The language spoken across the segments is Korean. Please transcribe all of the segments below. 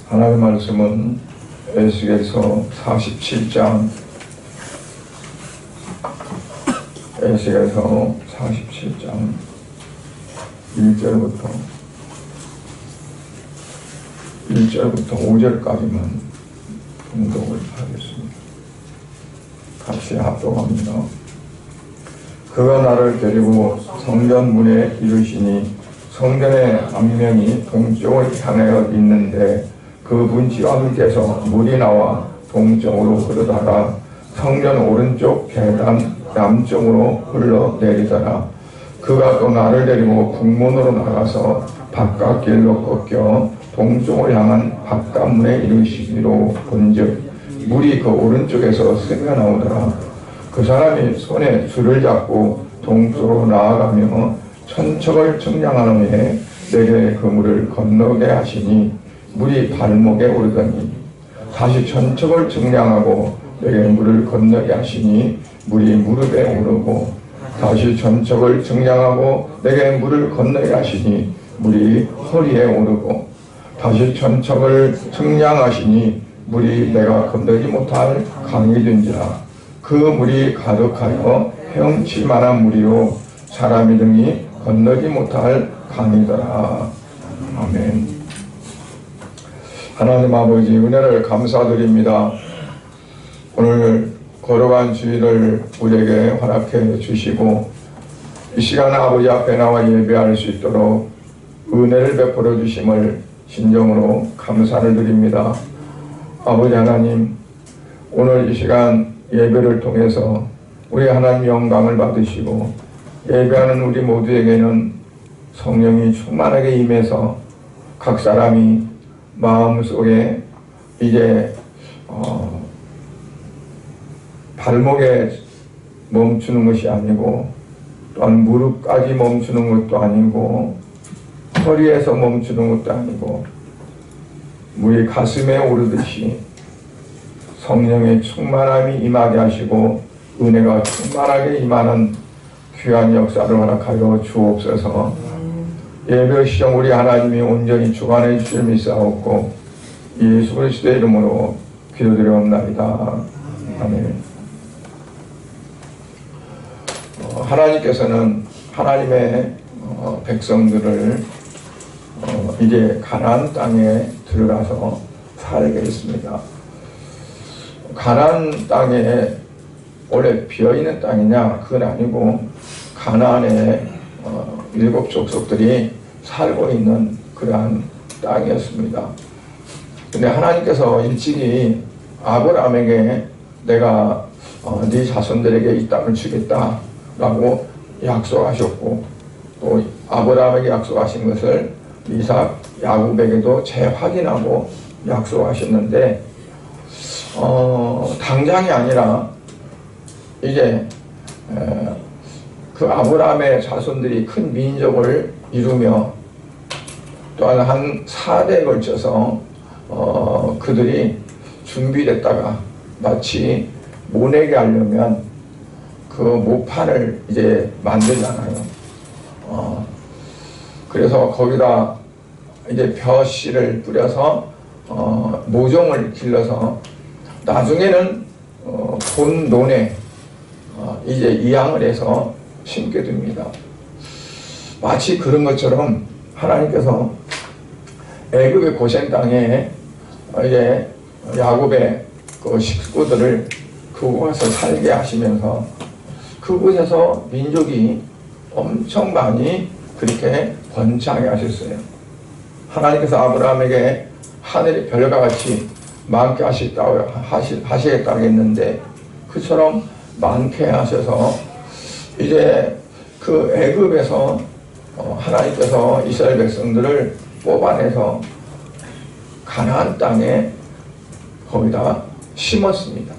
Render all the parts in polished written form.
하나님의 말씀은 에스겔서 47장 47장 1절부터 5절까지만 봉독을 하겠습니다. 같이 합독합니다. 그가 나를 데리고 성전 문에 이르시니 성전의 앞면이 동쪽을 향하여 있는데 그 문지와 밑에서 물이 나와 동쪽으로 흐르다가 성전 오른쪽 계단 남쪽으로 흘러내리더라. 그가 또 나를 데리고 북문으로 나가서 바깥길로 꺾여 동쪽을 향한 바깥문에 이르시기로 본즉 물이 그 오른쪽에서 새가 나오더라. 그 사람이 손에 줄을 잡고 동쪽으로 나아가며 천척을 측량한 후에 내게 그 물을 건너게 하시니 물이 발목에 오르더니 다시 천척을 측량하고 내게 물을 건너게 하시니 물이 무릎에 오르고 다시 천척을 측량하고 내게 물을 건너게 하시니 물이 허리에 오르고 다시 천척을 측량하시니 물이 내가 건너지 못할 강이 된지라. 그 물이 가득하여 헤엄칠 만한 물이요 사람이 등이 건너지 못할 강이더라. 아멘. 하나님 아버지 은혜를 감사드립니다. 오늘 걸어간 주일을 우리에게 허락해 주시고 이 시간 아버지 앞에 나와 예배할 수 있도록 은혜를 베풀어 주심을 진정으로 감사를 드립니다. 아버지 하나님, 오늘 이 시간 예배를 통해서 우리 하나님 영광을 받으시고 예배하는 우리 모두에게는 성령이 충만하게 임해서 각 사람이 마음속에 이제 발목에 멈추는 것이 아니고 또한 무릎까지 멈추는 것도 아니고 허리에서 멈추는 것도 아니고 물이 가슴에 오르듯이 성령의 충만함이 임하게 하시고 은혜가 충만하게 임하는 귀한 역사를 허락하여 주옵소서. 예배 시정 우리 하나님이 온전히 주관해 주실 믿사옵고 예수 그리스도의 이름으로 기도드리옵나이다. 아멘. 하나님께서는 하나님의 백성들을 이제 가나안 땅에 들어가서 살게 했습니다. 가나안 땅에 원래 비어있는 땅이냐? 그건 아니고 가나안에 7 족속들이 살고 있는 그러한 땅이었습니다. 근데 하나님께서 일찍이 아브라함에게 내가 네 자손들에게 이 땅을 주겠다라고 약속하셨고 또 아브라함에게 약속하신 것을 이삭, 야곱에게도 재확인하고 약속하셨는데 당장이 아니라 이제 그 아브라함의 자손들이 큰 민족을 이루며 또한 한 4대에 걸쳐서 그들이 준비됐다가 마치 모내게 하려면 그 모판을 이제 만들잖아요. 그래서 거기다 이제 벼씨를 뿌려서 모종을 길러서 나중에는 본 논에 이제 이양을 해서 심게 됩니다. 마치 그런 것처럼 하나님께서 애굽의 고센 땅에 이제 야곱의 그 식구들을 그곳에서 살게 하시면서 그곳에서 민족이 엄청 많이 그렇게 번창하게 하셨어요. 하나님께서 아브라함에게 하늘의 별과 같이 많게 하시겠다고 했는데 그처럼 많게 하셔서 이제 그 애굽에서 하나님께서 이스라엘 백성들을 뽑아내서 가나안 땅에 거기다 심었습니다.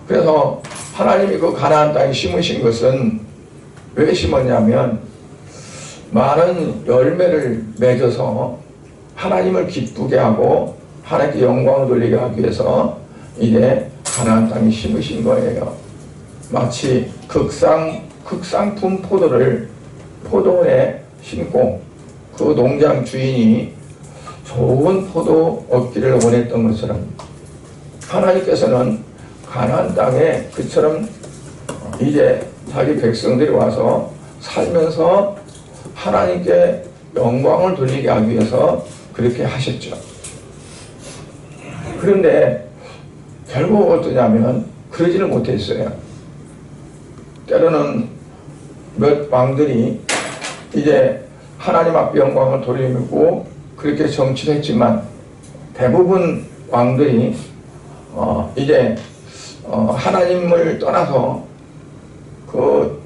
그래서 하나님이 그 가나안 땅에 심으신 것은 왜 심었냐면 많은 열매를 맺어서 하나님을 기쁘게 하고 하나님께 영광을 돌리게 하기 위해서 이제 가나안 땅에 심으신 거예요. 마치 극상품 포도를 포도원에 심고 그 농장 주인이 좋은 포도 얻기를 원했던 것처럼 하나님께서는 가나안 땅에 그처럼 이제 자기 백성들이 와서 살면서 하나님께 영광을 돌리게 하기 위해서 그렇게 하셨죠. 그런데 결국 어떠냐면 그러지는 못했어요. 때로는 몇 왕들이 이제 하나님 앞에 영광을 돌리고 그렇게 정치를 했지만 대부분 왕들이 이제 하나님을 떠나서 그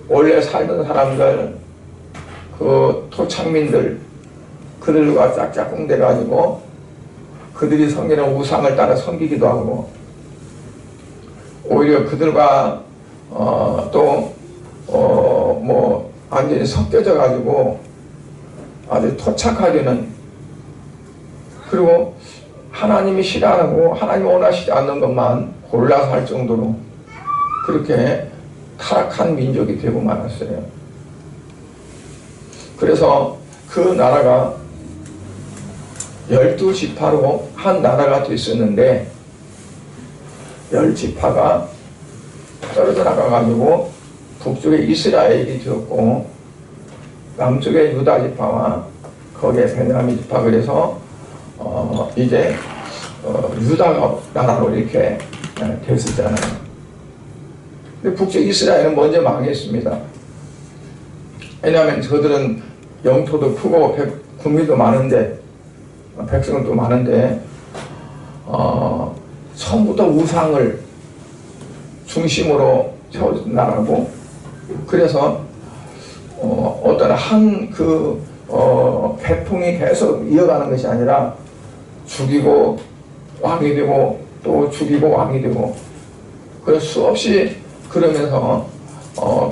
원래 살던 사람들, 그 토착민들, 그들과 짝짝꿍 돼가지고 그들이 섬기는 우상을 따라 섬기기도 하고 오히려 그들과 뭐 완전히 섞여져 가지고 아주 토착하게는, 그리고 하나님이 싫어하고 하나님 원하시지 않는 것만 골라서 할 정도로 그렇게 타락한 민족이 되고 말았어요. 그래서 그 나라가 12지파로 한 나라가 됐었는데 10지파가 떨어져 나가가지고 북쪽에 이스라엘이 되었고 남쪽에 유다지파와 거기에 베냐민 지파, 그래서 이제 유다가 나라로 이렇게 됐었잖아요. 근데 북쪽 이스라엘은 먼저 망했습니다. 왜냐하면 저들은 영토도 크고 국민도 많은데 백성도 많은데 처음부터 우상을 중심으로 세워진 나라고, 그래서 어떤 한 계통이 계속 이어가는 것이 아니라 죽이고 왕이 되고 또 죽이고 왕이 되고, 그래서 수없이 그러면서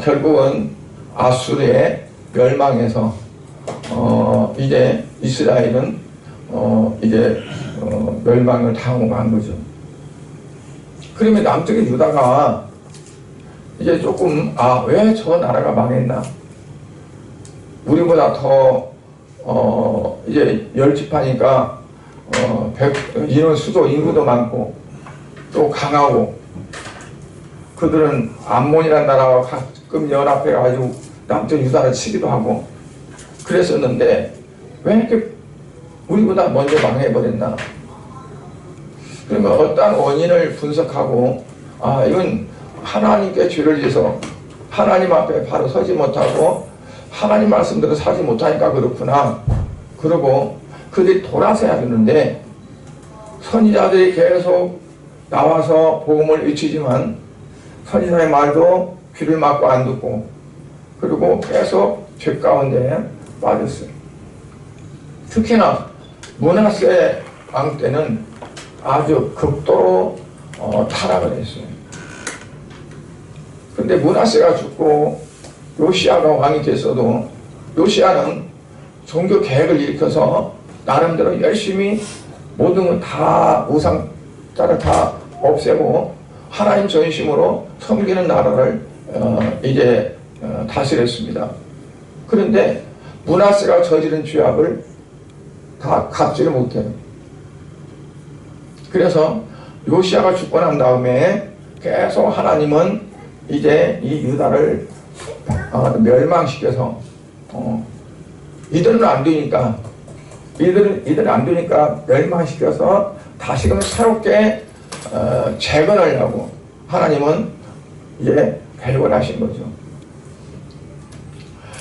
결국은 아수르에 멸망해서 이제 이스라엘은 이제 멸망을 당하고 간 거죠. 그러면 남쪽의 유다가 이제 조금 왜 저 나라가 망했나? 우리보다 더 이제 10지파니까 인원 수도 인구도 많고 또 강하고, 그들은 암몬이라는 나라와 가끔 연합해 가지고 남쪽 유다를 치기도 하고 그랬었는데 왜 이렇게 우리보다 먼저 망해버렸나? 그러면 어떤 원인을 분석하고 이건 하나님께 죄를 지어서 하나님 앞에 바로 서지 못하고 하나님 말씀대로 살지 못하니까 그렇구나. 그러고 그들이 돌아서야 되는데 선지자들이 계속 나와서 복음을 외치지만 선지자의 말도 귀를 막고 안 듣고, 그리고 계속 죄 가운데 빠졌어요. 특히나 므낫세 왕 때는 아주 극도로 타락을 했어요. 그런데 므낫세가 죽고 요시야가 왕이 됐어도 요시야는 종교 개혁을 일으켜서 나름대로 열심히 모든 걸 다 우상자를 다 없애고 하나님 전심으로 섬기는 나라를 이제 다스렸습니다. 그런데 므낫세가 저지른 죄악을 다 갚지를 못해요. 그래서 요시야가 죽고 난 다음에 계속 하나님은 이제 이 유다를 멸망시켜서 이들은 안 되니까 이들은 안 되니까 멸망시켜서 다시금 새롭게 재건하려고 하나님은 이제 개혁을 하신 거죠.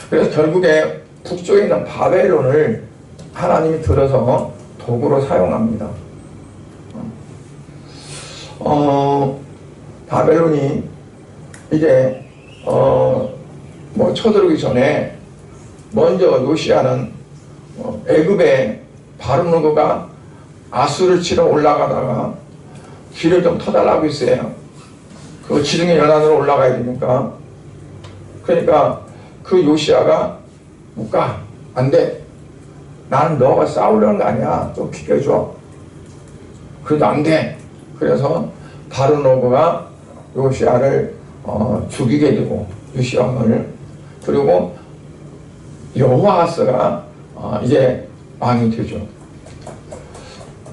그래서 결국에 북쪽에 있는 바벨론을 하나님이 들어서 도구로 사용합니다. 바벨론이 이제 뭐 쳐들어오기 전에 먼저 요시야는 애굽에 바르노고가 아수를 치러 올라가다가 길을 좀 터달라고 했어요. 그 지중해 연안으로 올라가야 되니까. 그러니까 그 요시야가 못 가. 안 돼. 나는 너가 싸우려는 거 아니야. 좀 비켜줘. 그래도 안 돼. 그래서 바르노고가 요시야를 죽이게 되고, 요시야 왕을. 그리고 여호아하스가 이제 왕이 되죠.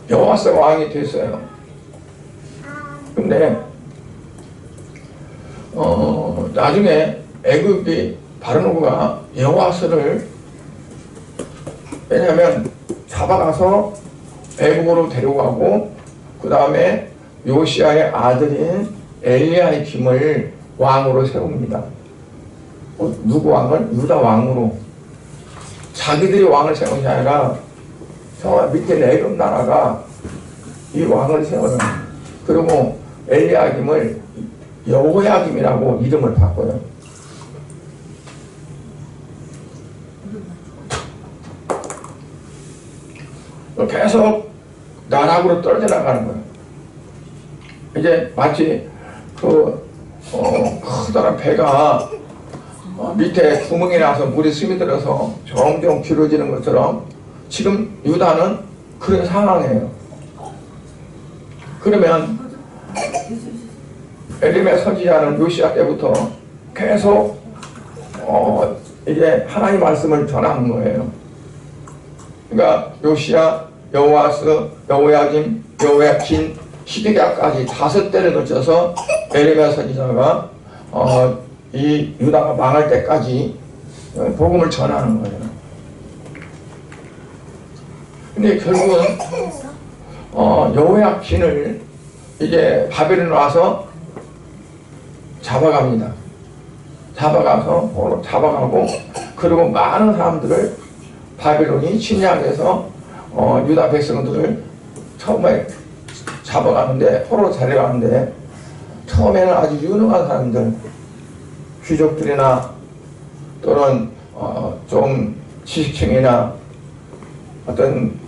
여호와스가 왕이 됐어요. 근데 나중에 애굽이 바로노가 여호와스를 왜냐하면 잡아가서 애국으로 데려가고 그 다음에 요시아의 아들인 엘리야김을 왕으로 세웁니다. 누구 왕을? 유다 왕으로. 자기들이 왕을 세운 게 아니라 저 밑에 애굽 나라가 이 왕을 세우는. 그리고 엘리야김을 여호야김이라고 이름을 바꿔요. 계속 나락으로 떨어져 나가는 거예요. 이제 마치 커다란 배가 밑에 구멍이 나서 물이 스며들어서 점점 길어지는 것처럼 지금 유다는 그런 상황이에요. 그러면 에레미야 선지자는 요시야 때부터 계속 이제 하나님의 말씀을 전하는 거예요. 그러니까 요시야, 여호와스, 여호야김, 여호야킨, 시드기야까지 5대를 거쳐서 에레미야 선지자가 이 유다가 망할 때까지 복음을 전하는 거예요. 근데 결국은 여호야킨을 이제 바벨론에 와서 잡아갑니다. 잡아가고 그리고 많은 사람들을 바벨론이 침략해서 유다 백성들을 처음에 잡아가는데 포로로 데려가는데 처음에는 아주 유능한 사람들 귀족들이나 또는 좀 지식층이나 어떤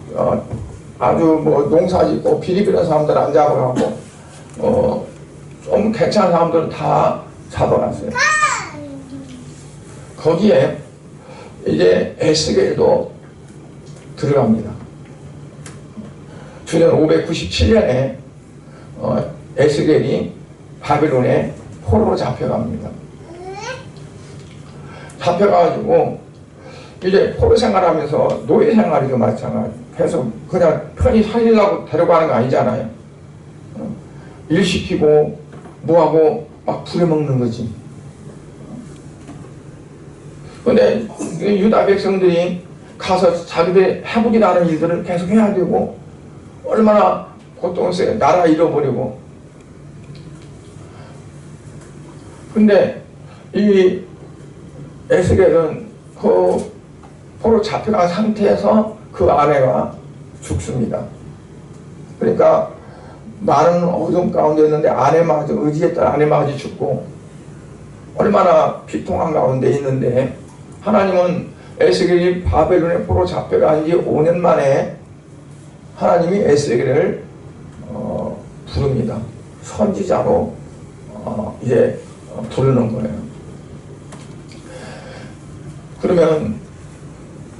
아주 뭐 농사짓고 비리비리한 사람들 안 잡아가고 좀 괜찮은 사람들은 다 잡아갔어요. 거기에 이제 에스겔도 들어갑니다. 주년 597년에 에스겔이 바벨론에 포로로 잡혀갑니다. 잡혀가지고 이제 포로 생활하면서 노예 생활이도 마찬가지. 계속 그냥 편히 살리려고 데려가는 거 아니잖아요. 일 시키고 뭐하고 막 부려먹는 거지. 근데 유다 백성들이 가서 자기들 해보지도 않은 일들을 계속 해야 되고 얼마나 고통스러워. 나라 잃어버리고. 근데 이 에스겔은 그 포로 잡혀간 상태에서 그 아내가 죽습니다. 그러니까 많은 어둠 가운데 있는데 아내마저 의지했던 아내마저 죽고 얼마나 비통한 가운데 있는데 하나님은 에스겔이 바벨론에 포로 잡혀간 지 5년 만에 하나님이 에스겔을 부릅니다. 선지자로 이제 부르는 거예요. 그러면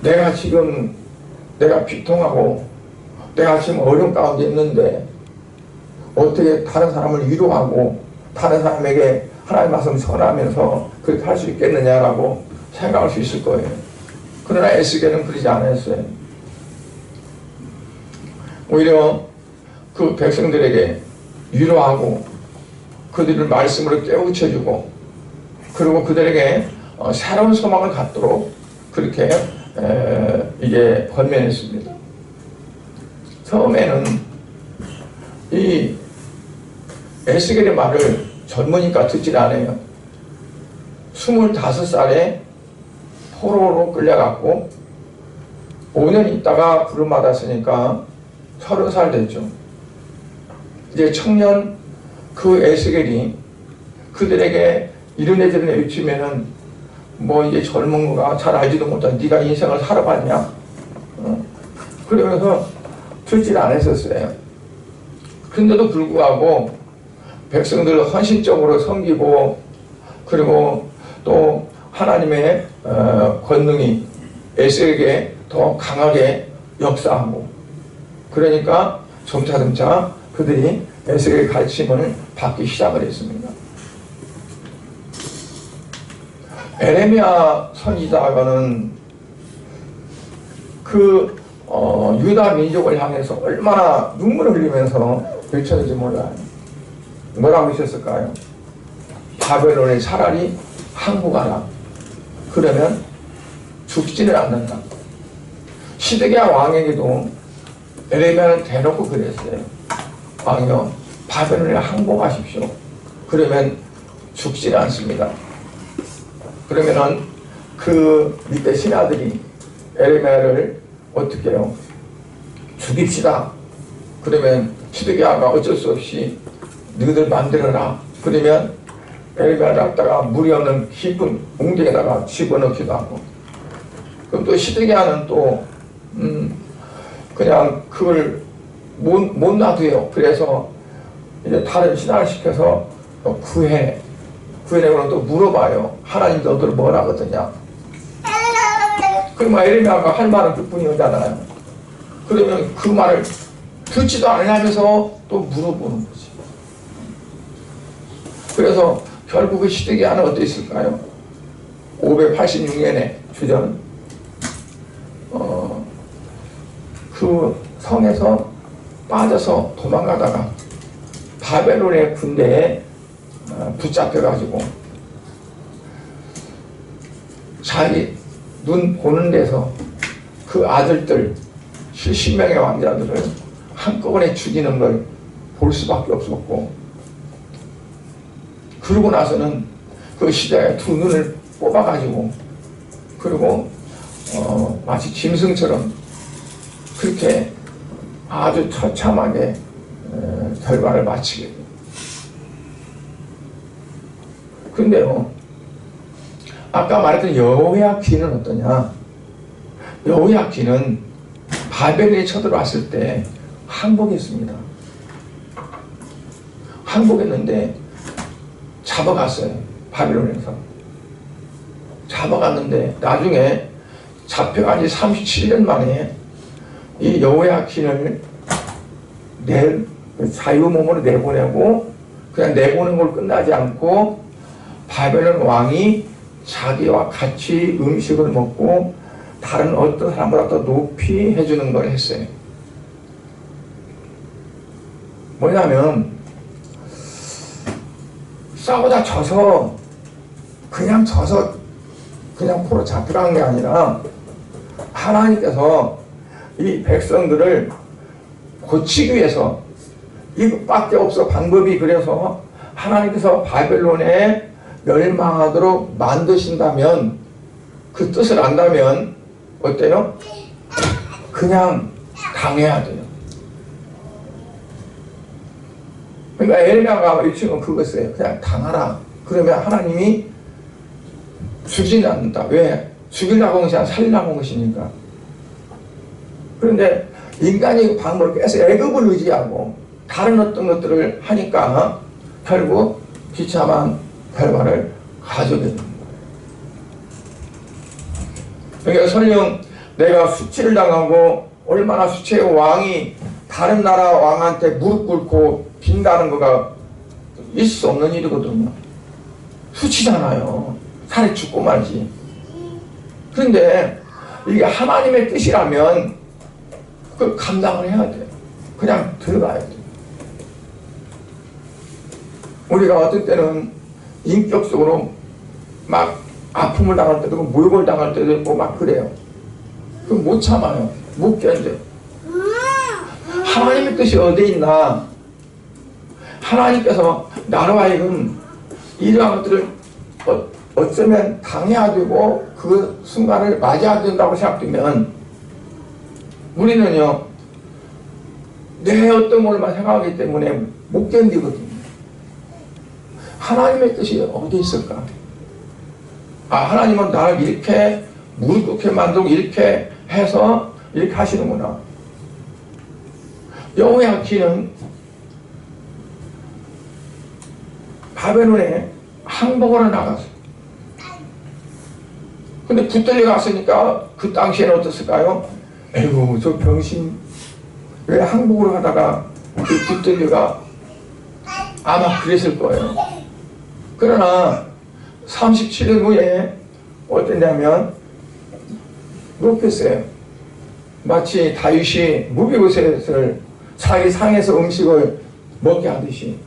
내가 비통하고 내가 지금 어려운 가운데 있는데 어떻게 다른 사람을 위로하고 다른 사람에게 하나님의 말씀을 전하면서 그렇게 할 수 있겠느냐라고 생각할 수 있을 거예요. 그러나 에스겔은 그러지 않았어요. 오히려 그 백성들에게 위로하고 그들을 말씀으로 깨우쳐주고 그리고 그들에게 새로운 소망을 갖도록 그렇게 이제 권면했습니다. 처음에는 이 에스겔의 말을 젊으니까 듣질 않아요. 25살에 포로로 끌려갔고 5년 있다가 부름받았으니까 30살 됐죠. 이제 청년 그 에스겔이 그들에게 이른애저른 외치면은 뭐 이제 젊은 거가 잘 알지도 못한 네가 인생을 살아봤냐? 그러면서 듣질 않았었어요. 근데도 불구하고 백성들을 헌신적으로 섬기고 그리고 또 하나님의 권능이 에스겔에게 더 강하게 역사하고 그러니까 점차점차 그들이 에스겔의 가르침을 받기 시작을 했습니다. 에레미야 선지자가는 그 유다 민족을 향해서 얼마나 눈물을 흘리면서 외쳤는지 몰라요. 뭐라고 하셨을까요? 바벨론에 차라리 항복하라. 그러면 죽지는 않는다. 시드기야 왕에게도 에레미야는 대놓고 그랬어요. 왕이여, 바벨론에 항복하십시오. 그러면 죽지 않습니다. 그러면은 그 밑에 신하들이 에레미야를 어떻게 해요? 죽입시다. 그러면 시드기야가 어쩔 수 없이 너희들 만들어라. 그러면 에레미야를 갖다가 물이 없는 깊은 웅덩이에다가 집어넣기도 하고, 그럼 또 시드기야는 또 그냥 그걸 못 놔둬요. 그래서 이제 다른 신하를 시켜서 구해내고는 또 물어봐요. 하나님 너희들 뭐라 하거든요. 그러면 에레미야가 할 말은 그뿐이잖아요. 그러면 그 말을 듣지도 않으면서 또 물어보는 거지. 그래서 결국 그 시드기야는 어디 있을까요? 586년에 주전 그 성에서 빠져서 도망가다가 바벨론의 군대에 붙잡혀가지고 자기 눈 보는 데서 그 아들들 70명의 왕자들을 한꺼번에 죽이는 걸 볼 수밖에 없었고, 그러고 나서는 그 시대에 두 눈을 뽑아가지고, 그리고 마치 짐승처럼 그렇게 아주 처참하게 결과를 마치게 돼요. 그런데요, 아까 말했던 여호야킨은 어떠냐? 여호야킨은 바벨론이 쳐들어왔을 때 항복했습니다. 항복했는데 잡아갔어요. 바벨론에서 잡아갔는데 나중에 잡혀간 지 37년 만에 이 여호야킨을 자유몸으로 내보내고, 그냥 내보낸 걸 끝나지 않고 바벨론 왕이 자기와 같이 음식을 먹고 다른 어떤 사람보다 더 높이 해주는 걸 했어요. 뭐냐면 싸우다 져서 그냥 포로 잡혀간 게 아니라 하나님께서 이 백성들을 고치기 위해서 이것밖에 없어 방법이. 그래서 하나님께서 바벨론에 멸망하도록 만드신다면, 그 뜻을 안다면 어때요? 그냥 당해야 돼요. 그러니까 에레미야가 외치는 그것이에요. 그냥 당하라. 그러면 하나님이 죽이지 않는다. 왜? 죽이려고 한 것이 아니라 살리려고 한 것이니까. 그런데 인간이 방법을 깨서 애굽을 의지하고 다른 어떤 것들을 하니까 결국 비참한 결과를 가져오게 됩니다. 그러니까 설령 내가 수치를 당하고 얼마나 수치의 왕이 다른 나라 왕한테 무릎 꿇고 빈다는 거가 있을 수 없는 일이거든요. 수치잖아요. 살이 죽고 말지. 그런데 이게 하나님의 뜻이라면 그걸 감당을 해야 돼요. 그냥 들어가야 돼요. 우리가 어떤 때는 인격적으로 막 아픔을 당할 때도 있고 모욕을 당할 때도 있고 막 그래요. 그럼 못 참아요. 못 견뎌요. 하나님의 뜻이 어디 있나? 하나님께서 나로 하여금 이러한 것들을 어쩌면 당해야 되고 그 순간을 맞이해야 된다고 생각되면 우리는요, 내 어떤 것만 생각하기 때문에 못 견디거든요. 하나님의 뜻이 어디 있을까? 하나님은 나를 이렇게 무릎 꿇게 만들고 이렇게 해서 이렇게 하시는구나. 여호야킨은 바벨론에 항복을 나갔어요. 근데 붙들려 갔으니까 그 당시에는 어땠을까요? 에이구, 저 병신 왜 항복을 하다가 그 붙들려가 아마 그랬을 거예요. 그러나 37년 후에 어땠냐면 높였어요. 마치 다윗이 무비보셋을 자기 상에서 음식을 먹게 하듯이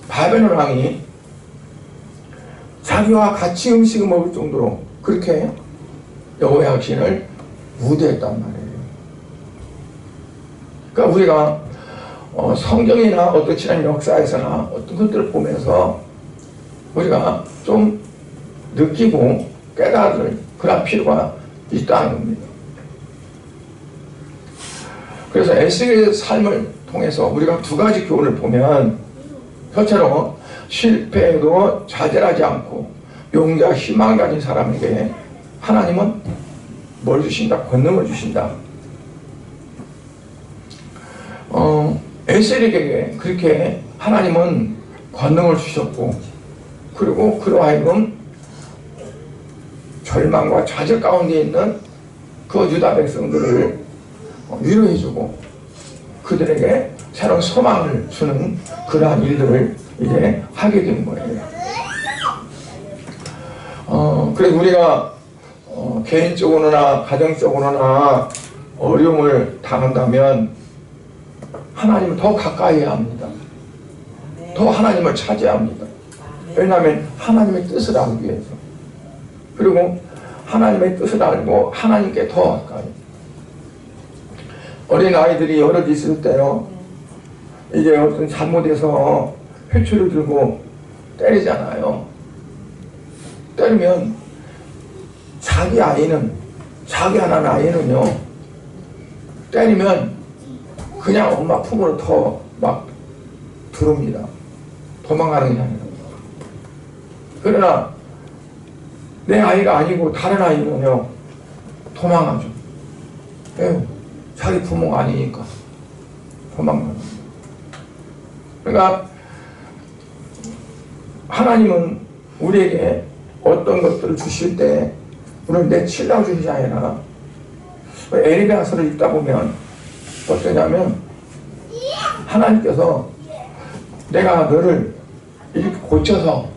바벨론 왕이 자기와 같이 음식을 먹을 정도로 그렇게 여호야킨을 우대했단 말이에요. 그러니까 우리가 성경이나 어떤 지난 역사에서나 어떤 것들을 보면서 우리가 좀 느끼고 깨달을 그런 필요가 있다는 겁니다. 그래서 에스겔의 삶을 통해서 우리가 두 가지 교훈을 보면, 첫째로 실패에도 좌절하지 않고 용기와 희망을 가진 사람에게 하나님은 뭘 주신다? 권능을 주신다. 에스겔에게 그렇게 하나님은 권능을 주셨고, 그리고 그로 하여금 절망과 좌절 가운데 있는 그 유다 백성들을 위로해주고 그들에게 새로운 소망을 주는 그러한 일들을 이제 하게 된 거예요. 그래서 우리가 개인적으로나 가정적으로나 어려움을 당한다면 하나님을 더 가까이 해야 합니다. 더 하나님을 찾아야 합니다. 왜냐하면 하나님의 뜻을 알기 위해서. 그리고 하나님의 뜻을 알고 하나님께 더 가까이. 어린 아이들이 여럿 있을 때요, 이제 어떤 잘못해서 회초를 들고 때리잖아요. 때리면 자기 하나는 아이는요, 때리면 그냥 엄마 품으로 더 막 들어옵니다. 도망가는 게 아니라. 그러나 내 아이가 아니고 다른 아이는요, 도망가죠. 왜? 자기 부모가 아니니까 도망가는 거예요. 그러니까 하나님은 우리에게 어떤 것들을 주실 때 우리를 내치려고 주는 게 아니라, 에레미야서를 읽다 보면 어떠냐면 하나님께서 내가 너를 이렇게 고쳐서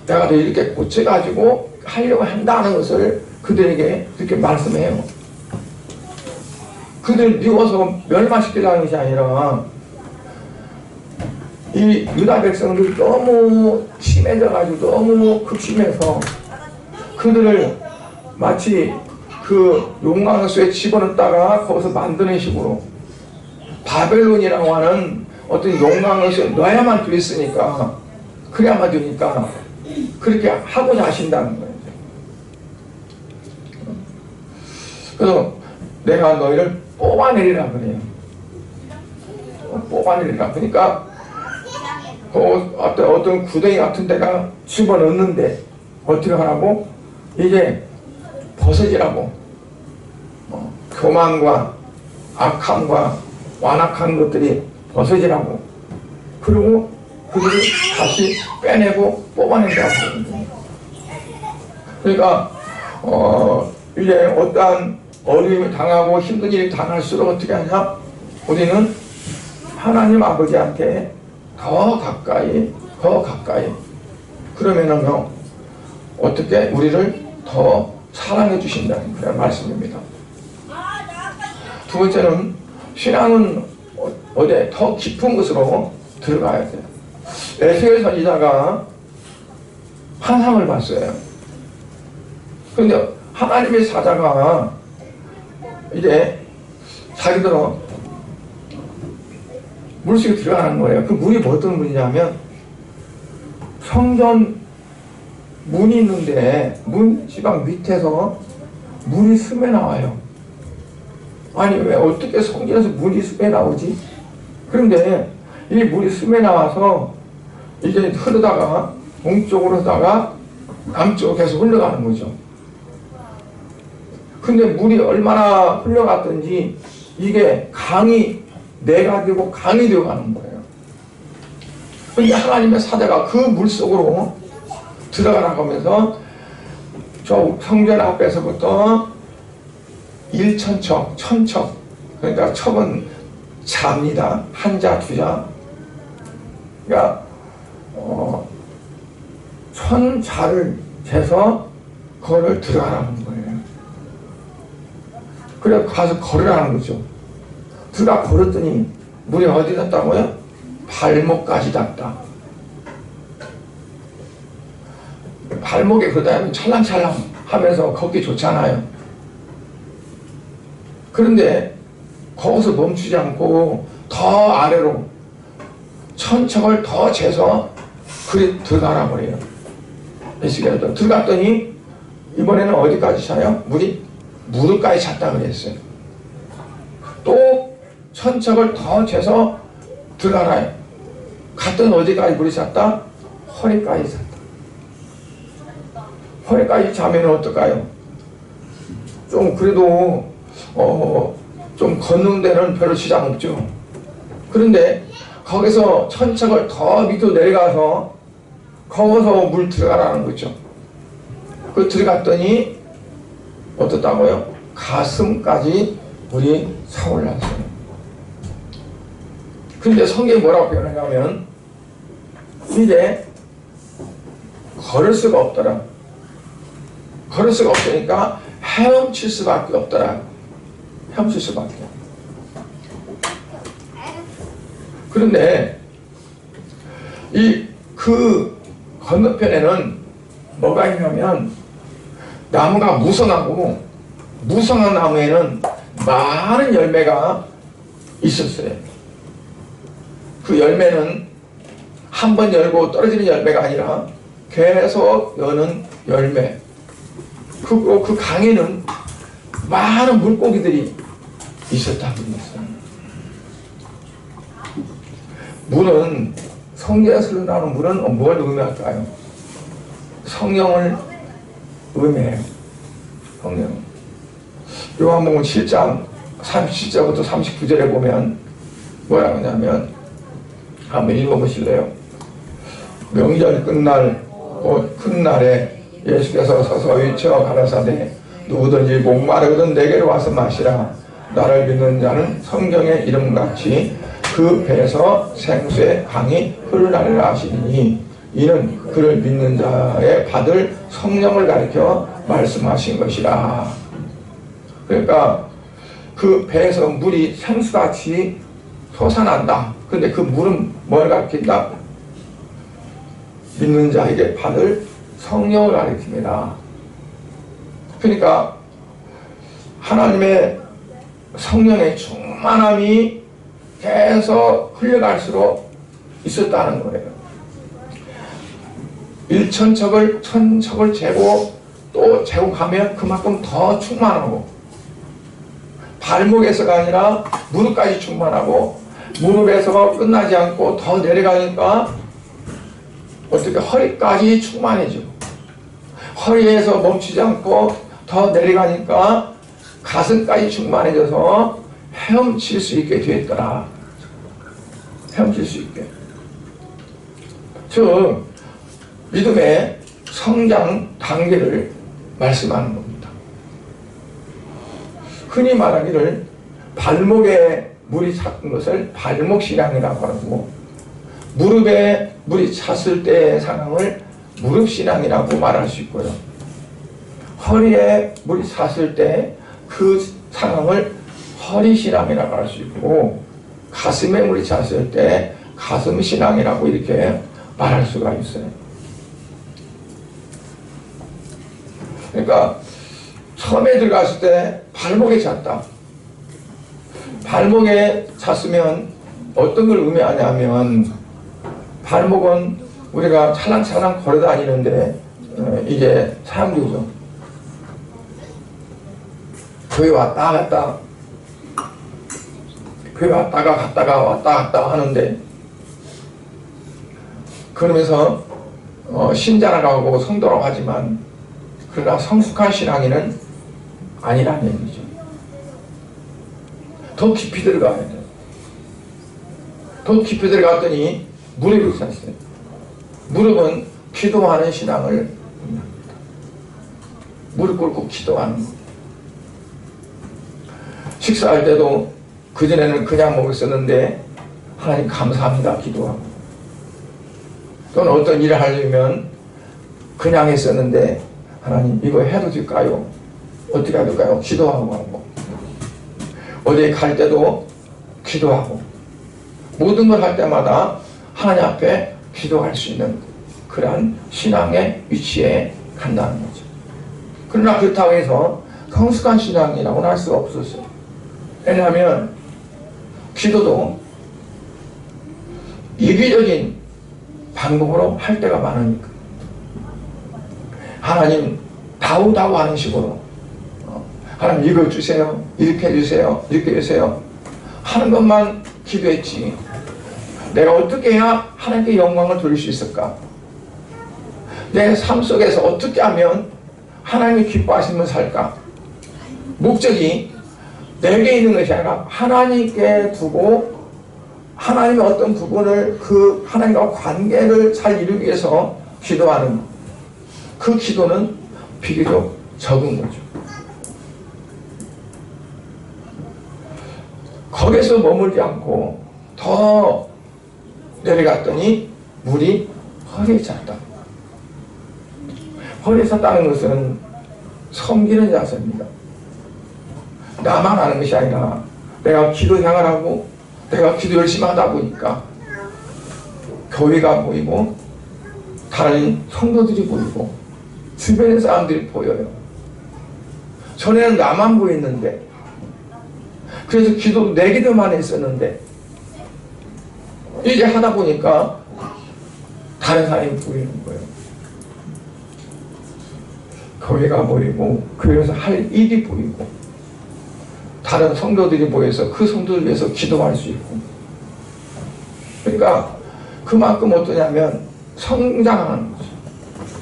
내가 너 이렇게 고쳐가지고 하려고 한다는 것을 그들에게 그렇게 말씀해요. 그들 미워서 멸망시키려는 것이 아니라, 이 유다 백성들이 너무 심해져가지고 너무 극심해서 그들을 마치 그 용광수에 집어넣다가 거기서 만드는 식으로 바벨론이라고 하는 어떤 용광수에 넣어야만 되겠으니까, 그래야만 되니까 그렇게 하고자 하신다는 거예요. 그래서 내가 너희를 뽑아내리라 그래요. 뽑아내리라. 그러니까 어떤 구덩이 같은 데가 집어넣는데 어떻게 하라고? 이제 벗어지라고. 교만과 악함과 완악한 것들이 벗어지라고. 그리고 그들을 다시 빼내고 뽑아낸다고. 그러니까 이제 어떠한 어려움을 당하고 힘든 일이 당할수록 어떻게 하냐? 우리는 하나님 아버지한테 더 가까이 그러면은요, 어떻게 우리를 더 사랑해 주신다는 그런 말씀입니다. 두 번째는 신앙은 어디 더 깊은 곳으로 들어가야 돼요. 에스겔 선지자가 환상을 봤어요. 그런데 하나님의 사자가 이제 자기들은 물속에 들어가는 거예요. 그 물이 어떤 물이냐면, 성전 문이 있는데 문 지방 밑에서 물이 스며 나와요. 아니, 왜 어떻게 성전에서 물이 스며 나오지? 그런데 이 물이 스며 나와서 이제 흐르다가 동쪽으로 흐르다가 남쪽으로 계속 흘러가는 거죠. 근데 물이 얼마나 흘러갔든지 이게 강이 내가 되고 강이 되어 가는 거예요. 근데 하나님의 사자가 그 물 속으로 들어가면서 저 성전 앞에서부터 1,000척, 1,000척, 그러니까 척은 자입니다. 한자, 두자. 그러니까 1,000자를 재서 그거를 들어가라는 거예요. 그래 가서 걸으라는 거죠. 들어가 걸었더니 물이 어디 닿다고요? 발목까지 닿다. 발목에 그러다 찰랑찰랑 하면서 걷기 좋잖아요. 그런데 거기서 멈추지 않고 더 아래로 천척을 더 재서 그리 들어가라 그래요. 에스겔도 들어갔더니 이번에는 어디까지 차요? 물이 무릎까지 찼다 그랬어요. 또 천척을 더 재서 들어가라. 갔더니 어디까지 물이 찼다? 허리까지 찼다. 허리까지 차면 어떨까요? 좀 그래도 좀 걷는 데는 별로 지장 없죠. 그런데 거기서 천척을 더 밑으로 내려가서 거기서 물 들어가라는 거죠. 그 들어갔더니 어떻다고요? 가슴까지 물이 차올랐어요. 근데 성경이 뭐라고 표현하냐면 이제 걸을 수가 없더라. 걸을 수가 없으니까 헤엄칠 수밖에 없더라. 헤엄칠 수밖에. 그런데 그 건너편에는 뭐가 있냐면 나무가 무성하고 무성한 나무에는 많은 열매가 있었어요. 그 열매는 한 번 열고 떨어지는 열매가 아니라 계속 여는 열매. 그 강에는 많은 물고기들이 있었다고 했어요. 물은 성경에서 흘러나오는 물은 뭘 의미할까요? 성령을 의미해요. 성령. 요한복음 7장 37절부터 39절에 보면 뭐라고 하냐면 한번 읽어보실래요? 명절 끝날 곧 큰 날에 예수께서 서서 외쳐 가라사대 누구든지 목마르거든 내게로 와서 마시라. 나를 믿는 자는 성경의 이름같이 그 배에서 생수의 강이 흐르나리라 하시니 이는 그를 믿는 자의 받을 성령을 가리켜 말씀하신 것이라. 그러니까 그 배에서 물이 생수같이 솟아난다. 근데 그 물은 뭘 가리킨다? 믿는 자에게 받을 성령을 가리킵니다. 그러니까 하나님의 성령의 충만함이 계속 흘려갈수록 있었다는 거예요. 1천척을 천척을 재고 또 재고 가면 그만큼 더 충만하고 발목에서가 아니라 무릎까지 충만하고 무릎에서 끝나지 않고 더 내려가니까 어떻게 허리까지 충만해지고 허리에서 멈추지 않고 더 내려가니까 가슴까지 충만해져서 헤엄칠 수 있게 되었더라. 헤엄칠 수 있게. 즉 믿음의 성장 단계를 말씀하는 겁니다. 흔히 말하기를 발목에 물이 찼던 것을 발목신앙이라고 하고 무릎에 물이 찼을 때의 상황을 무릎신앙이라고 말할 수 있고요. 허리에 물이 찼을 때 그 상황을 허리신앙이라고 할 수 있고 가슴에 물이 찼을 때 가슴신앙이라고 이렇게 말할 수가 있어요. 그러니까 처음에 들어갔을 때 발목에 찼다. 발목에 찼으면 어떤 걸 의미하냐면 발목은 우리가 찰랑찰랑 걸어다니는데 이게 사용되죠. 교회 왔다 갔다 교회 왔다가 갔다가 왔다 갔다 하는데 그러면서 신자라고 하고 성도라고 하지만 그러나 성숙한 신앙인은 아니라는 얘기죠. 더 깊이 들어가야 돼요. 더 깊이 들어갔더니 무릎이 있었어요. 무릎은 기도하는 신앙을 의미합니다. 무릎 꿇고 기도하는 것. 식사할 때도 그전에는 그냥 먹었었는데 하나님 감사합니다 기도하고 또는 어떤 일을 하려면 그냥 했었는데 하나님 이거 해도 될까요? 어떻게 해야 될까요? 기도하고 하고 어디 갈 때도 기도하고 모든 걸 할 때마다 하나님 앞에 기도할 수 있는 그러한 신앙의 위치에 간다는 거죠. 그러나 그렇다고 해서 성숙한 신앙이라고는 할 수가 없었어요. 왜냐하면 기도도 이기적인 방법으로 할 때가 많으니까. 하나님 다우다우 하는 식으로 하나님 이걸 주세요, 이렇게 해주세요, 이렇게 해주세요 하는 것만 기도했지, 내가 어떻게 해야 하나님께 영광을 돌릴 수 있을까, 내 삶 속에서 어떻게 하면 하나님이 기뻐하시면 살까, 목적이 내게 있는 것이 아니라 하나님께 두고 하나님의 어떤 부분을 그 하나님과 관계를 잘 이루기 위해서 기도하는 그 기도는 비교적 적은 거죠. 거기서 머물지 않고 더 내려갔더니 물이 허리에 찼다. 허리에 찼다는 것은 섬기는 자세입니다. 나만 하는 것이 아니라 내가 기도 생활하고 내가 기도 열심히 하다 보니까 교회가 보이고 다른 성도들이 보이고 주변의 사람들이 보여요. 전에는 나만 보였는데, 그래서 기도 내 기도만 했었는데 이제 하다 보니까 다른 사람이 보이는 거예요. 교회가 보이고 교회에서 할 일이 보이고 다른 성도들이 보여서 그 성도들 위해서 기도할 수 있고, 그러니까 그만큼 어떠냐면 성장하는 거죠.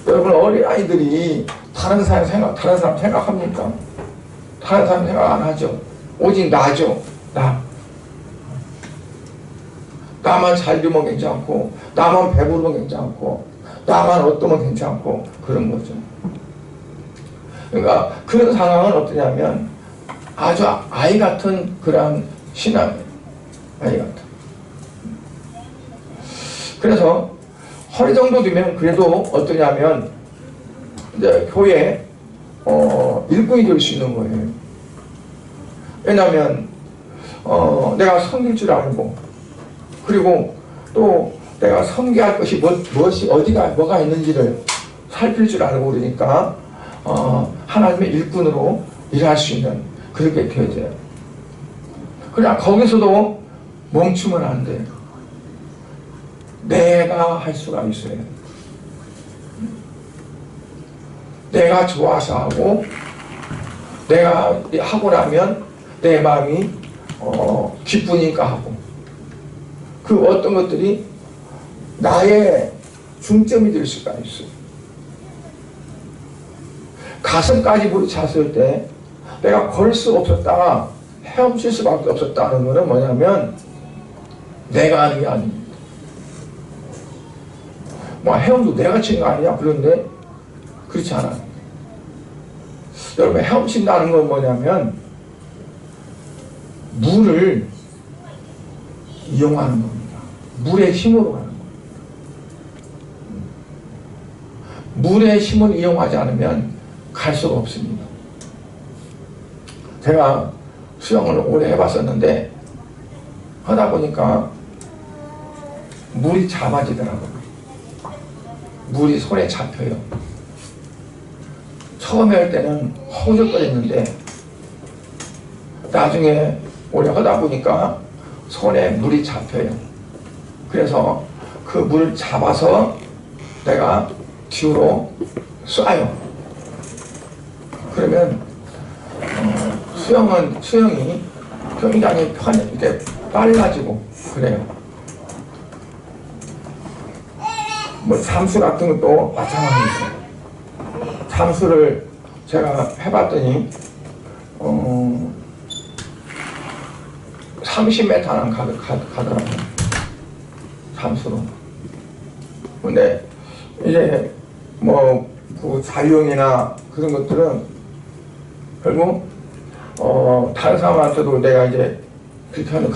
여러분 어린아이들이 다른 사람 생각합니까? 다른 사람 생각 안 하죠. 오직 나죠. 나만 잘 되면 괜찮고, 나만 배부르면 괜찮고, 나만 어떠면 괜찮고, 그런 거죠. 그러니까 그런 상황은 어떠냐면 아주 아이 같은 그런 신앙이에요. 아이 같은. 그래서 허리 정도 되면 그래도 어떠냐면 이제 교회 일꾼이 될 수 있는 거예요. 왜냐하면 내가 섬길 줄 알고, 그리고 또 내가 섬겨할 것이 무엇이 뭐가 있는지를 살필 줄 알고, 그러니까 하나님의 일꾼으로 일할 수 있는 그렇게 되어져요. 그냥 거기서도 멈추면 안 돼요. 내가 할 수가 있어요. 내가 좋아서 하고, 내가 하고 나면 내 마음이 기쁘니까 하고, 그 어떤 것들이 나의 중점이 될 수가 있어요. 가슴까지 물이 찼을 때 내가 걸 수 없었다, 헤엄칠 수밖에 없었다는 것은 뭐냐면 내가 하는 게 아닙니다. 헤엄도 내가 치는 거 아니야? 그런데 그렇지 않아요. 여러분, 헤엄친다는 건 뭐냐면 물을 이용하는 겁니다. 물의 힘으로 가는 겁니다. 물의 힘을 이용하지 않으면 갈 수가 없습니다. 제가 수영을 오래 해봤었는데 하다 보니까 물이 잡아지더라고요. 물이 손에 잡혀요. 처음에 할 때는 허우적거렸는데 나중에 오래 하다 보니까 손에 물이 잡혀요. 그래서 그 물을 잡아서 내가 뒤로 쏴요. 그러면 수영이 굉장히 이렇게 빨라지고 그래요. 잠수 같은 것도 마찬가지입니다. 잠수를 제가 해봤더니 30m는 가더라고요. 잠수로. 근데 이제 그 자유형이나 그런 것들은 결국 다른 사람한테도 내가 이제 그렇게 하면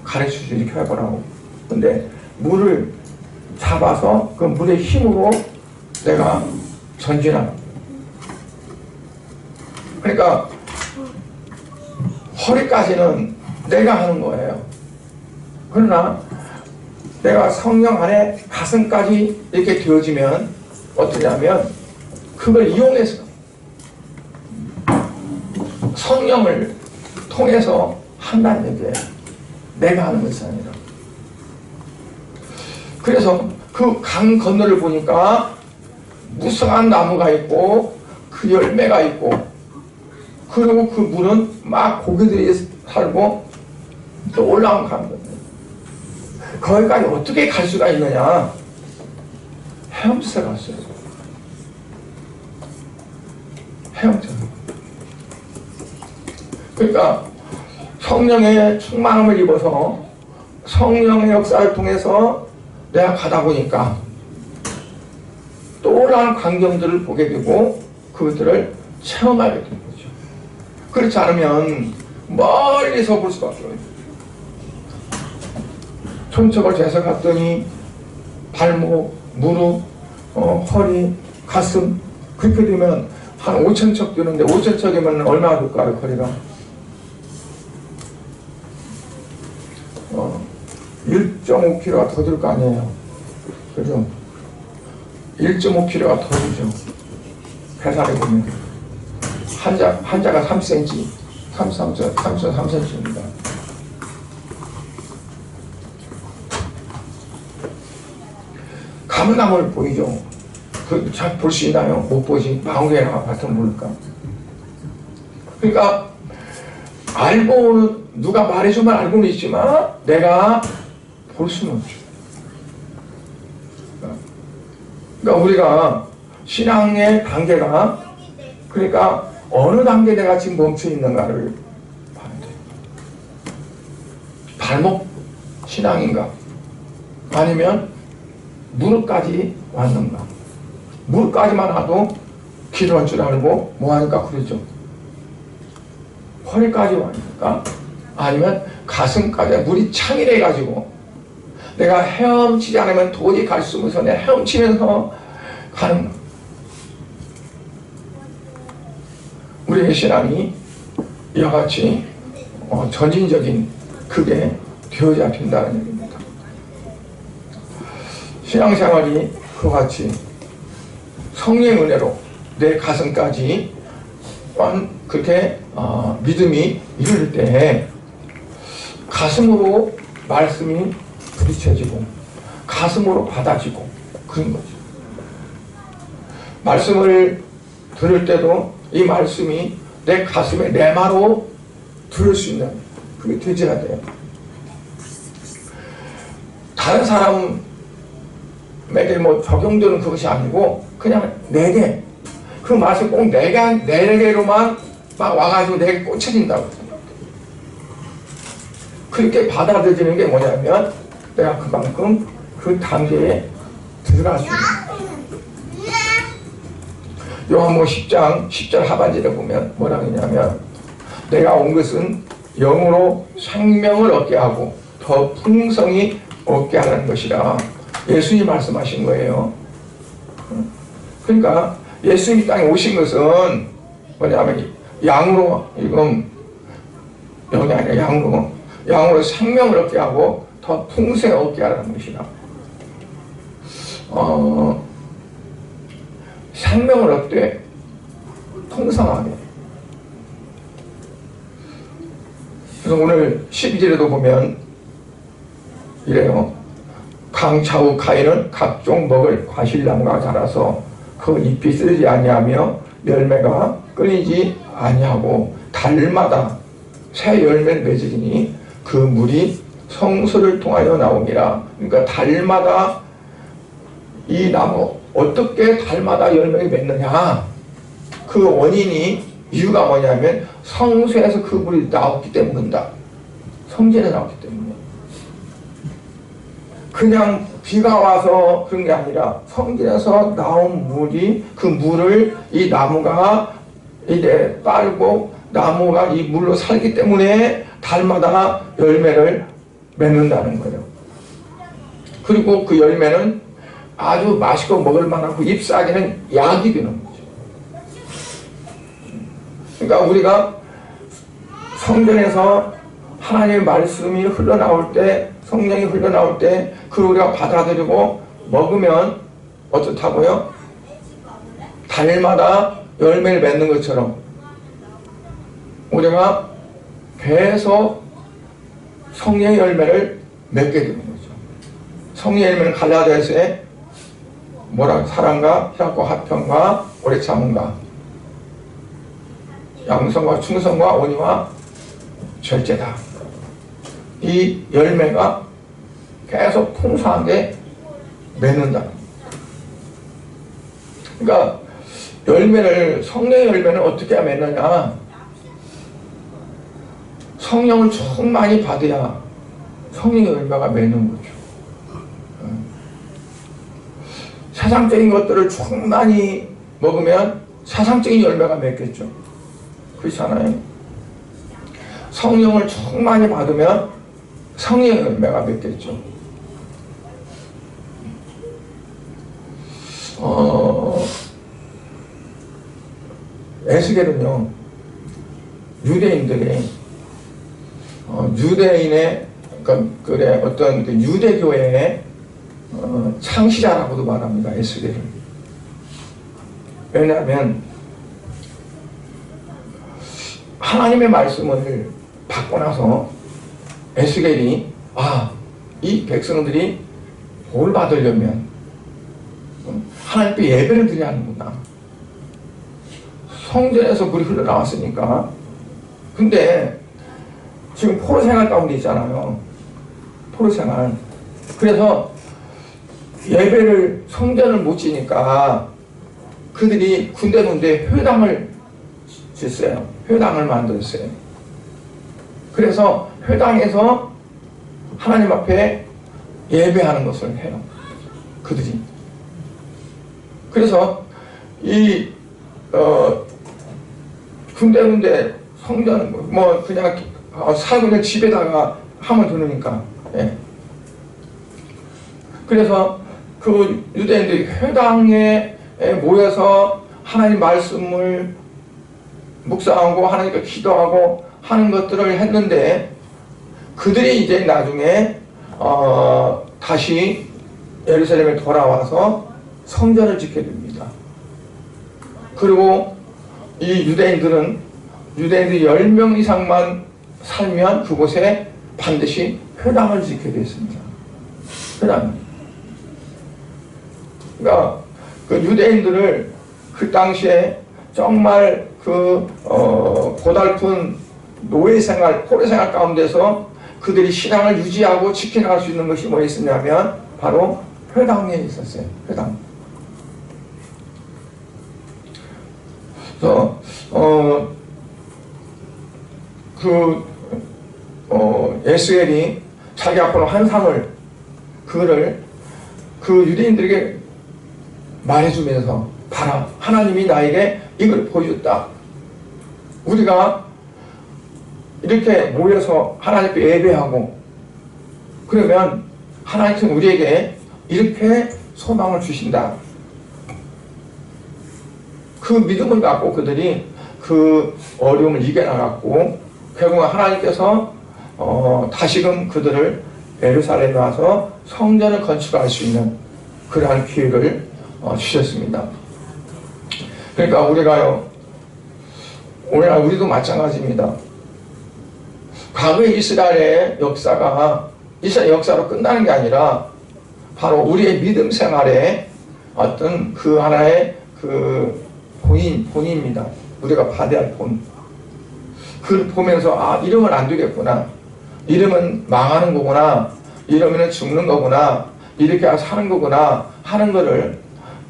가르칠 수 이렇게 해보라고. 근데 물을 잡아서 그 물의 힘으로 내가 전진하는. 그러니까 허리까지는 내가 하는 거예요. 그러나 내가 성령 안에 가슴까지 이렇게 되어지면 어떠냐면 그걸 이용해서 성령을 통해서 한다는 얘기예요. 내가 하는 것이 아니라. 그래서 그 강 건너를 보니까 무성한 나무가 있고 그 열매가 있고 그리고 그 물은 막 고기들이 살고 또 올라온 강입니다. 거기까지 어떻게 갈 수가 있느냐? 헤엄쳐 갔어요. 헤엄쳐. 그러니까 성령의 충만함을 입어서 성령의 역사를 통해서 내가 가다 보니까 또 올라온 광경들을 보게 되고 그것들을 체험하게 되는 거죠. 그렇지 않으면 멀리서 볼 수밖에 없어요. 손톱을 재서 갔더니 발목, 무릎, 허리, 가슴 그렇게 되면 한 5,000척 되는데 5,000척이면 얼마나 될까요? 거리가 1.5km가 더 될 거 아니에요. 그죠? 1.5km가 더 되죠. 계산해 보면 한자가 3cm, 3cm입니다. 가문나무를 보이죠? 그 잘 볼 수 있나요? 못 보지. 망원경이나 같은 모를까? 그러니까 알고는 누가 말해주면 알고는 있지만 내가 볼 수는 없죠. 그러니까 우리가 신앙의 단계가 그러니까 어느 단계 내가 지금 멈춰 있는가를 봐야 돼요. 발목 신앙인가? 아니면 무릎까지 왔는가? 무릎까지만 와도 기도할 줄 알고 뭐하니까 그러죠. 허리까지 왔니까? 아니면 가슴까지 물이 창이래 가지고 내가 헤엄치지 않으면 도저히 갈 수 없어서 내가 헤엄치면서 가는 거. 우리의 신앙이 이와 같이 전진적인 그게 되어야 된다는 얘기입니다. 신앙생활이 그와 같이 성령의 은혜로 내 가슴까지 그렇게 믿음이 이를 때 가슴으로 말씀이 부딪혀지고 가슴으로 받아지고 그런 거죠. 말씀을 들을 때도 이 말씀이 내 가슴에 내마로 들을 수 있는 그게 되져야 돼요. 다른 사람에게 뭐 적용되는 그것이 아니고 그냥 내게 그 말씀 꼭 내게로만 막 와가지고 내게 꽂혀진다고 생각해요. 그렇게 받아들이는 게 뭐냐면 내가 그만큼 그 단계에 들어갈 수 있는 요한복음 10장 10절 하반절에 보면 뭐라고 했냐면 내가 온 것은 영으로 생명을 얻게 하고 더 풍성히 얻게 하는 것이라 예수님이 말씀하신 거예요. 그러니까 예수님이 땅에 오신 것은 뭐냐면 양으로 이건 영이 아니라 양으로 생명을 얻게 하고 더 풍성히 얻게 하는 것이라 생명을 얻되 풍성하게. 그래서 오늘 12절에도 보면 이래요. 강 좌우 가에는 각종 먹을 과실나무가 자라서 그 잎이 쓰지 아니하며 열매가 끊이지 아니하고 달마다 새 열매를 맺으리니 그 물이 성소를 통하여 나옵니다. 그러니까 달마다 이 나무 어떻게 달마다 열매를 맺느냐? 그 원인이 이유가 뭐냐면 성소에서 그 물이 나왔기 때문이다. 성전에 나왔기 때문에. 그냥 비가 와서 그런 게 아니라 성전에서 나온 물이 그 물을 이 나무가 이제 빨고 나무가 이 물로 살기 때문에 달마다 열매를 맺는다는 거예요. 그리고 그 열매는 아주 맛있고 먹을 만하고 잎사귀는 약이 되는 거죠. 그러니까 우리가 성전에서 하나님의 말씀이 흘러나올 때, 성령이 흘러나올 때 그걸 우리가 받아들이고 먹으면 어떻다고요? 달마다 열매를 맺는 것처럼 우리가 계속 성령의 열매를 맺게 되는 거죠. 성령의 열매는 갈라디아서에 뭐라 사랑과 희락과 화평과 오래 참음과 양성과 충성과 온유와 절제다. 이 열매가 계속 풍성하게 맺는다. 그러니까 열매를, 성령의 열매는 어떻게 맺느냐? 성령을 충만히 받아야 성령의 열매가 맺는 거죠. 세상적인 것들을 충만히 먹으면 세상적인 열매가 맺겠죠. 그렇잖아요. 성령을 충만히 받으면 성령의 열매가 맺겠죠. 에스겔은요, 유대인들이 유대인의 그래 어떤 그 유대교회의 창시자라고도 말합니다. 에스겔은. 왜냐하면 하나님의 말씀을 받고 나서 에스겔이 이 백성들이 뭘 받으려면 하나님께 예배를 드려야 하는구나. 성전에서 물이 흘러나왔으니까. 근데 지금 포로생활 가운데 있잖아요. 포로생활. 그래서 예배를, 성전을 못 지니까 그들이 군데군데 회당을 짓어요. 회당을 만들었어요. 그래서 회당에서 하나님 앞에 예배하는 것을 해요. 그들이. 그래서 이 군데군데 성전 뭐 그냥 살고 있는 집에다가 하면 되니까. 예. 그래서 그 유대인들이 회당에 모여서 하나님 말씀을 묵상하고 하나님께 기도하고 하는 것들을 했는데, 그들이 이제 나중에 다시 예루살렘에 돌아와서 성전을 짓게 됩니다. 그리고 이 유대인들이 10명 이상만 살면 그곳에 반드시 회당을 짓게 됐습니다. 회당. 그러니까 그 유대인들을 그 당시에 정말 고달픈 노예생활, 포로생활 가운데서 그들이 신앙을 유지하고 지켜나갈 수 있는 것이 뭐 있었냐면 바로 회당에 있었어요. 회당. 그래서 에스겔이 자기 앞으로 한 상을 그거를 그 유대인들에게 말해주면서, 봐라, 하나님이 나에게 이걸 보여줬다. 우리가 이렇게 모여서 하나님께 예배하고 그러면 하나님께서 우리에게 이렇게 소망을 주신다. 그 믿음을 갖고 그들이 그 어려움을 이겨나갔고, 결국은 하나님께서 다시금 그들을 예루살렘에 와서 성전을 건축할 수 있는 그러한 기회를 주셨습니다. 그러니까 우리가요, 오늘날 우리도 마찬가지입니다. 과거의 이스라엘의 역사가 이스라엘 역사로 끝나는 게 아니라 바로 우리의 믿음 생활의 어떤 그 하나의 그 본입니다. 우리가 받아야 할 본. 그걸 보면서 이러면 안 되겠구나. 이러면 망하는 거구나. 이러면 죽는 거구나. 이렇게 사는 거구나 하는 거를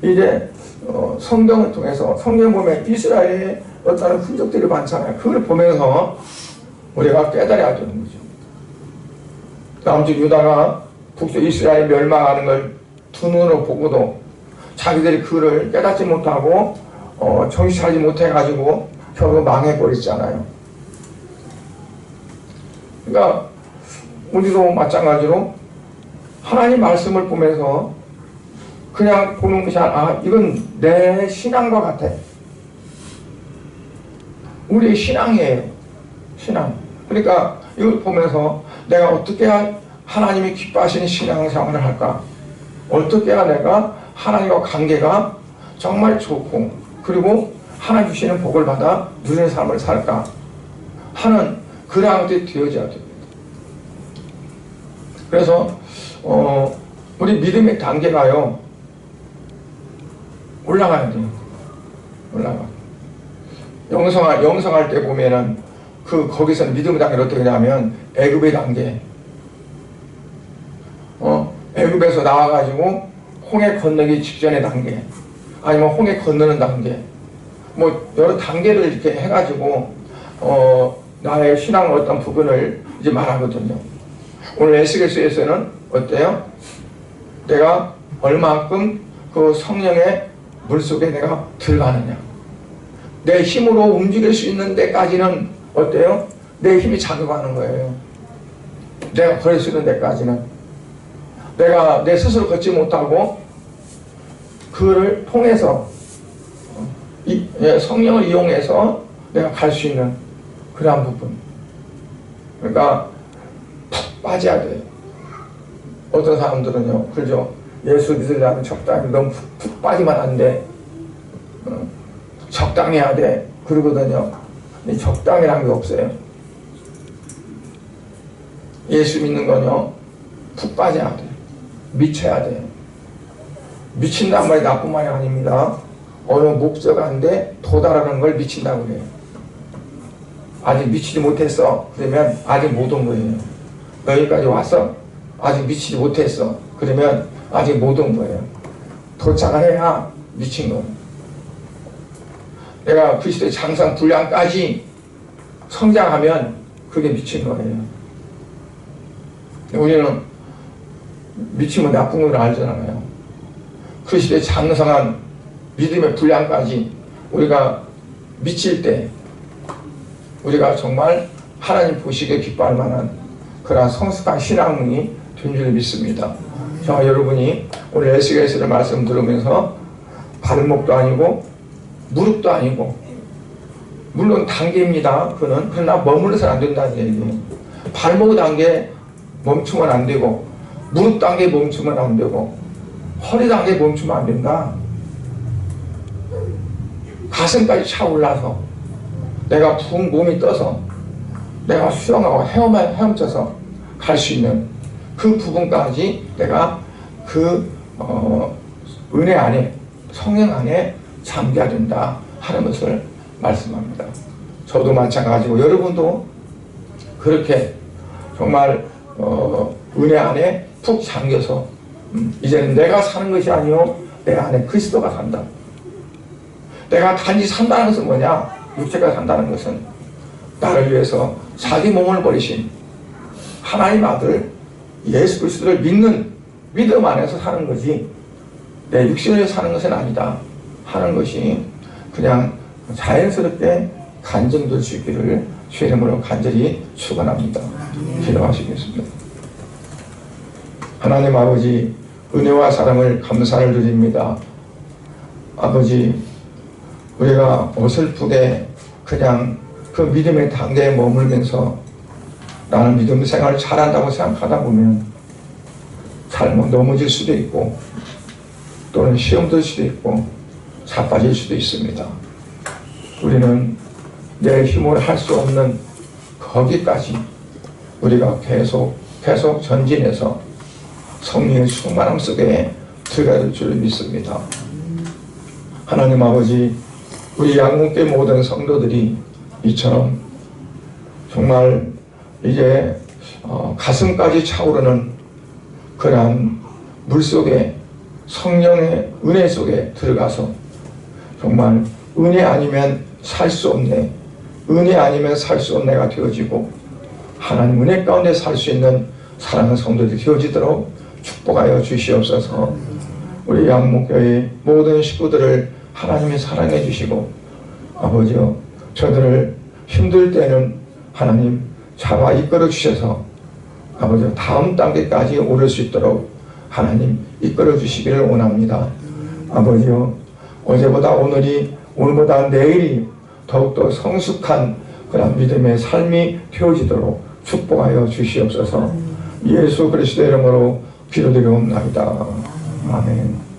이제 성경을 통해서, 성경 보면 이스라엘의 어떤 흔적들이 많잖아요. 그걸 보면서 우리가 깨달아야 되는 거죠. 다음주 유다가 북쪽 이스라엘 멸망하는 걸 두 눈으로 보고도 자기들이 그를 깨닫지 못하고 정신 차리지 못해가지고 결국 망해버렸잖아요. 그러니까 우리도 마찬가지로 하나님 말씀을 보면서 그냥 보는 것이 아니라 이건 내 신앙과 같아. 우리의 신앙이에요. 신앙. 그러니까 이걸 보면서 내가 어떻게 해야 하나님이 기뻐하시는 신앙생활을 할까? 어떻게 해야 내가 하나님과 관계가 정말 좋고 그리고 하나님 주시는 복을 받아 누리는 삶을 살까 하는 그러한 것들이 되어져야 됩니다. 그래서 우리 믿음의 단계가요 올라가야 돼요. 올라가. 영성할 때 보면은 거기서는 믿음의 단계를 어떻게 하냐면 애굽의 단계. 애굽에서 나와가지고 홍해 건너기 직전의 단계, 아니면 홍해 건너는 단계, 뭐 여러 단계를 이렇게 해가지고 나의 신앙 어떤 부분을 이제 말하거든요. 오늘 에스겔서에서는 어때요? 내가 얼마만큼 그 성령의 물속에 내가 들어가느냐. 내 힘으로 움직일 수 있는 데까지는 어때요? 내 힘이 작용하는 거예요. 내가 걸을 수 있는 데까지는. 내가 내 스스로 걷지 못하고 그를 통해서 성령을 이용해서 내가 갈 수 있는 그러한 부분. 그러니까 푹 빠져야 돼요. 어떤 사람들은요, 그죠? 예수 믿으려면 적당히 너무 푹 빠지면 안 돼. 적당히 해야 돼. 그러거든요. 적당이라는 게 없어요. 예수 믿는 건요, 푹 빠져야 돼. 미쳐야 돼. 미친단 말이 나쁜 말이 아닙니다. 어느 목적한데 도달하는 걸 미친다고 그래요. 아직 미치지 못했어. 그러면 아직 못 온 거예요. 여기까지 왔어? 아직 미치지 못했어. 그러면 아직 못 온 거예요. 도착을 해야 미친 거예요. 내가 그리스도의 장성 분량까지 성장하면 그게 미친 거예요. 우리는 미치면 나쁜 걸 알잖아요. 그리스도의 장성한 믿음의 분량까지 우리가 미칠 때 우리가 정말 하나님 보시기에 기뻐할 만한 그런 성숙한 신앙이 된 줄 믿습니다. 자, 여러분이 오늘 에스겔서의 말씀 들으면서 발목도 아니고 무릎도 아니고, 물론 단계입니다. 그러나 머물러서는 안 된다는 얘기예요. 발목 단계 멈추면 안 되고, 무릎 단계 멈추면 안 되고, 허리 단계 멈추면 안 된다. 가슴까지 차올라서 내가 붕 몸이 떠서 내가 수영하고 헤엄쳐서 갈 수 있는 그 부분까지 내가 은혜 안에, 성령 안에 잠겨야 된다 하는 것을 말씀합니다. 저도 마찬가지고 여러분도 그렇게 정말 은혜 안에 푹 잠겨서 이제는 내가 사는 것이 아니요 내 안에 그리스도가 산다. 내가 단지 산다는 것은 뭐냐? 육체가 산다는 것은 나를 위해서 자기 몸을 버리신 하나님 아들 예수 그리스도를 믿는 믿음 안에서 사는 거지 내 육신을 사는 것은 아니다 하는 것이 그냥 자연스럽게 간증될 수 있기를 주의 이름으로 간절히 축원합니다. 기도하시겠습니다. 하나님 아버지, 은혜와 사랑을 감사를 드립니다. 아버지, 우리가 어설프게 그냥 그 믿음의 단계에 머물면서 나는 믿음 생활을 잘한다고 생각하다 보면 잘못 넘어질 수도 있고 또는 시험 들 수도 있고 자빠질 수도 있습니다. 우리는 내 힘으로 할 수 없는 거기까지 우리가 계속 전진해서 성령의 충만함 속에 들어갈 줄 믿습니다. 하나님 아버지, 우리 양문교회 모든 성도들이 이처럼 정말 이제 가슴까지 차오르는 그러한 물속에 성령의 은혜 속에 들어가서 정말 은혜 아니면 살 수 없네, 은혜 아니면 살 수 없네가 되어지고 하나님 은혜 가운데 살 수 있는 사랑하는 성도들이 되어지도록 축복하여 주시옵소서. 우리 양목교회 모든 식구들을 하나님이 사랑해 주시고 아버지요, 저들을 힘들 때는 하나님 잡아 이끌어 주셔서 아버지 다음 단계까지 오를 수 있도록 하나님 이끌어 주시기를 원합니다. 아버지요, 어제보다 오늘보다 내일이 더욱더 성숙한 그런 믿음의 삶이 되어지도록 축복하여 주시옵소서. 예수 그리스도의 이름으로 기도드리옵나이다. 아멘.